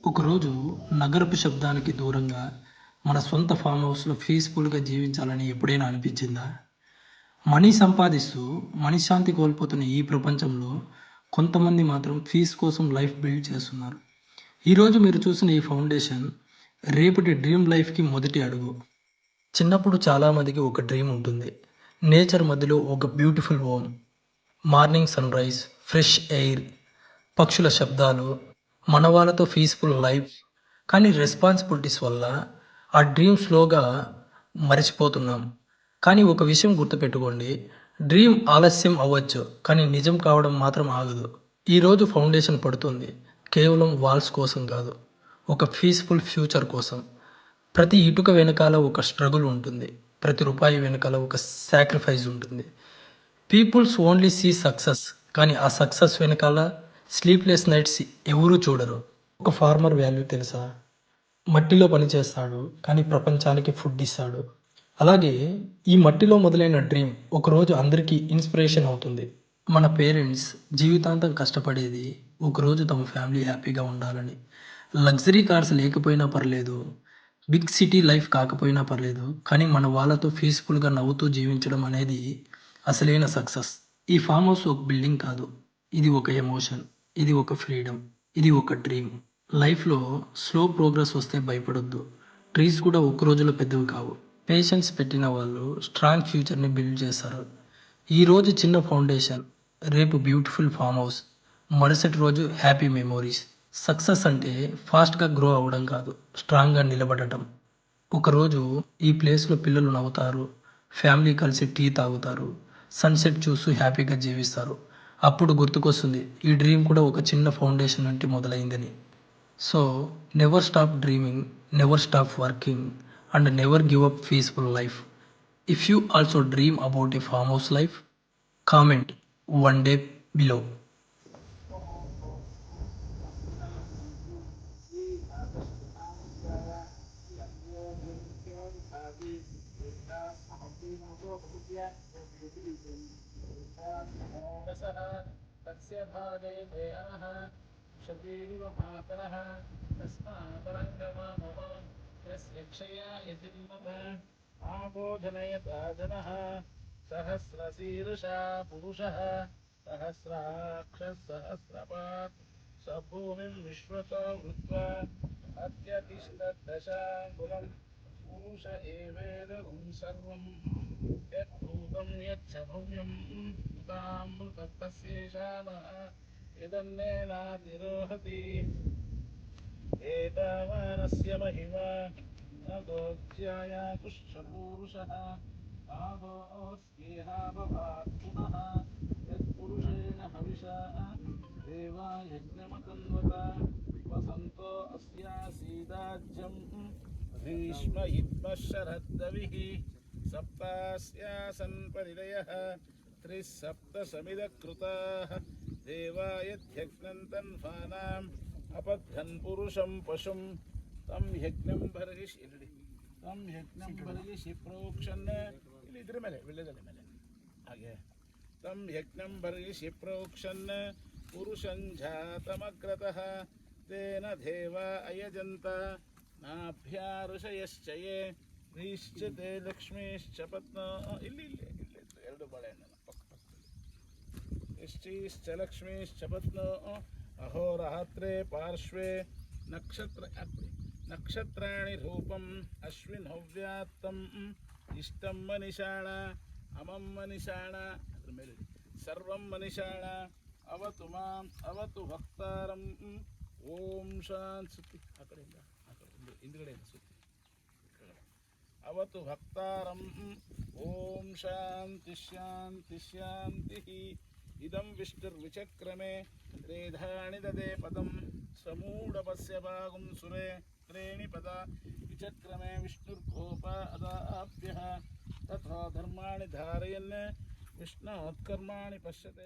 ఒకరోజు నగరపు శబ్దానికి దూరంగా మన సొంత ఫామ్ హౌస్‌లో పీస్‌ఫుల్‌గా జీవించాలని ఎప్పుడైనా అనిపించిందా? మనీ సంపాదిస్తూ మనశ్శాంతి కోల్పోతున్న ఈ ప్రపంచంలో కొంతమంది మాత్రం పీస్ కోసం లైఫ్ బిల్డ్ చేస్తున్నారు. ఈరోజు మీరు చూసిన ఈ ఫౌండేషన్ రేపటి డ్రీమ్ లైఫ్‌కి మొదటి అడుగు. చిన్నప్పుడు చాలామందికి ఒక డ్రీమ్ ఉంటుంది. నేచర్ మధ్యలో ఒక beautiful home, morning sunrise, fresh air, పక్షుల శబ్దాలు, మన వాళ్ళతో పీస్‌ఫుల్ లైఫ్. కానీ రెస్పాన్సిబిలిటీస్ వల్ల ఆ డ్రీమ్ స్లోగా మర్చిపోతున్నాం. కానీ ఒక విషయం గుర్తుపెట్టుకోండి, డ్రీమ్ ఆలస్యం అవ్వచ్చు, కానీ నిజం కావడం మాత్రం ఆగదు. ఈరోజు ఫౌండేషన్ పడుతుంది. కేవలం వాల్స్ కోసం కాదు, ఒక పీస్‌ఫుల్ ఫ్యూచర్ కోసం. ప్రతి ఇటుక వెనకాల ఒక స్ట్రగుల్ ఉంటుంది. ప్రతి రూపాయి వెనకాల ఒక సాక్రిఫైస్ ఉంటుంది. పీపుల్స్ ఓన్లీ సీ సక్సెస్, కానీ ఆ సక్సెస్ వెనకాల స్లీప్లెస్ నైట్స్ ఎవరూ చూడరు. ఒక ఫార్మర్ వాల్యూ తెలుసా? మట్టిలో పని చేస్తాడు, కానీ ప్రపంచానికి ఫుడ్ ఇస్తాడు. అలాగే ఈ మట్టిలో మొదలైన డ్రీమ్ ఒకరోజు అందరికీ ఇన్స్పిరేషన్ అవుతుంది. మన పేరెంట్స్ జీవితాంతం కష్టపడేది ఒకరోజు తమ ఫ్యామిలీ హ్యాపీగా ఉండాలని. లగ్జరీ కార్స్ లేకపోయినా పర్లేదు, బిగ్ సిటీ లైఫ్ కాకపోయినా పర్లేదు, కానీ మన వాళ్ళతో పీస్‌ఫుల్‌గా నవ్వుతూ జీవించడం అనేది అసలైన సక్సెస్. ఈ ఫామ్ హౌస్ ఒక బిల్డింగ్ కాదు, ఇది ఒక ఎమోషన్, ఇది ఒక ఫ్రీడమ్, ఇది ఒక డ్రీమ్. లైఫ్‌లో స్లో ప్రోగ్రెస్ వస్తే భయపడొద్దు. ట్రీస్ కూడా ఒక్క రోజులో పెద్దవి కావు. పేషెన్స్ పెట్టిన వాళ్ళు స్ట్రాంగ్ ఫ్యూచర్‌ని బిల్డ్ చేస్తారు. ఈరోజు చిన్న ఫౌండేషన్, రేపు బ్యూటిఫుల్ ఫామ్ హౌస్, మరుసటి రోజు హ్యాపీ మెమోరీస్. సక్సెస్ అంటే ఫాస్ట్‌గా గ్రో అవ్వడం కాదు, స్ట్రాంగ్‌గా నిలబడటం. ఒకరోజు ఈ ప్లేస్‌లో పిల్లలు నవ్వుతారు, ఫ్యామిలీ కలిసి టీ తాగుతారు, సన్‌సెట్ చూస్తూ హ్యాపీగా జీవిస్తారు. అప్పుడు గుర్తుకొస్తుంది ఈ డ్రీమ్ కూడా ఒక చిన్న ఫౌండేషన్ నుండి మొదలైందని. So, never stop dreaming, never stop working, and never give up peaceful life. If you also dream about a farm house life, comment one day below. तस्य भागे देयः शतीरिव मातरः तस्मादरङ्गमामः यस्य क्षया यतिर्नः आबोधनयता जनः सहस्रशीर्षा पुरुषः सहस्राक्षः सहस्रपात् स भूमिं विश्वतो वृत्वा अत्यतिष्ठद्दशाङ्गुलम् पुरुष एवेदं सर्वं यद्भूतं यच्च भव्यं तामृतस्येषामः यदन्नेनातिरोहति एतावानस्य महिमा न गोज्यायातुश्चपूरुषः आदोऽस्येहावभात् पुनः यत्पुरुषेण हविषा देवा यज्ञमतन्वत वसन्तो अस्यासीदाज्यम् भीष्म इद्मः शरद्दविः सप्तास्यासन् परिदयः त्रिः सप्तसमिदकृताः देवायध्यग्नं तन्वानाम् अपद्धन् पुरुषं पशुं तं यज्ञं बर्हिषि प्रोक्षन् ಇಲ್ಲಿ ಇದ್ರ ಮೇಲೆ ವಿಳ್ಯದೆಲೆ ಮೇಲೆ ಹಾಗೆ तं यज्ञं बर्हिषि प्रोक्षन् पुरुषं जातमग्रतः तेन देवा अयजन्त नाभ्या ಋಷಯಶ್ಚ ಯೇ ನಿಶ್ಚಿತೆ ಲಕ್ಷ್ಮೀಶ್ಚ ಪತ್ನೋ ಇಲ್ಲಿ ಎರಡು ಬಾಳೆಹಣ್ಣು ಪಕ್ಕ ಪಕ್ಕದಲ್ಲಿ ನಿಶ್ಚೈಶ್ಚ ಲಕ್ಷ್ಮೀಶ್ಚ ಪತ್ನೋ ಅಹೋರಾತ್ರೆ ಪಾರ್ಶ್ವೇ ನಕ್ಷತ್ರಾಣಿ ರೂಪಂ ಅಶ್ವಿನ್ ಹವ್ಯಾತ್ತಂ ಇಷ್ಟಂ ಮನಿಷಾಣ ಅಮಂ ಮನಿಷಾಣ ಅದ್ರ ಮೇಲೆ ಸರ್ವಂ ಮನಿಷಾಣ ಅವತು ಭಕ್ತಾರಂ ಓಂ ಶಾಂತಿ ಆ ಕಡೆಯಿಂದ ಹಿಂದ್ಗಡೆಯಿಂದ ಸುತ್ತಿ ಅವತು ಭಕ್ತಾರಂ ಓಂ ಶಾಂತಿ ಶಾಂತಿ ಶಾಂತಿ ಇದಂ ವಿಷ್ಣುರ್ವಿಚಕ್ರಮೆ ತ್ರೇಧಾಣಿ ದದೆ ಪದಂ ಸಮೂಢಪಸ್ಯ ಭಾಗಂ ಸುರೆ ತ್ರೇಣಿ ಪದ ವಿಚಕ್ರಮೆ ವಿಷ್ಣುರ್ಭೂಪ ಅದಾಭ್ಯಃ ತಥಾ ಧರ್ಮಾಣಿ ಧಾರಯನ್ ವಿಷ್ಣೋತ್ಕರ್ಮಾಣಿ ಪಶ್ಯತೆ.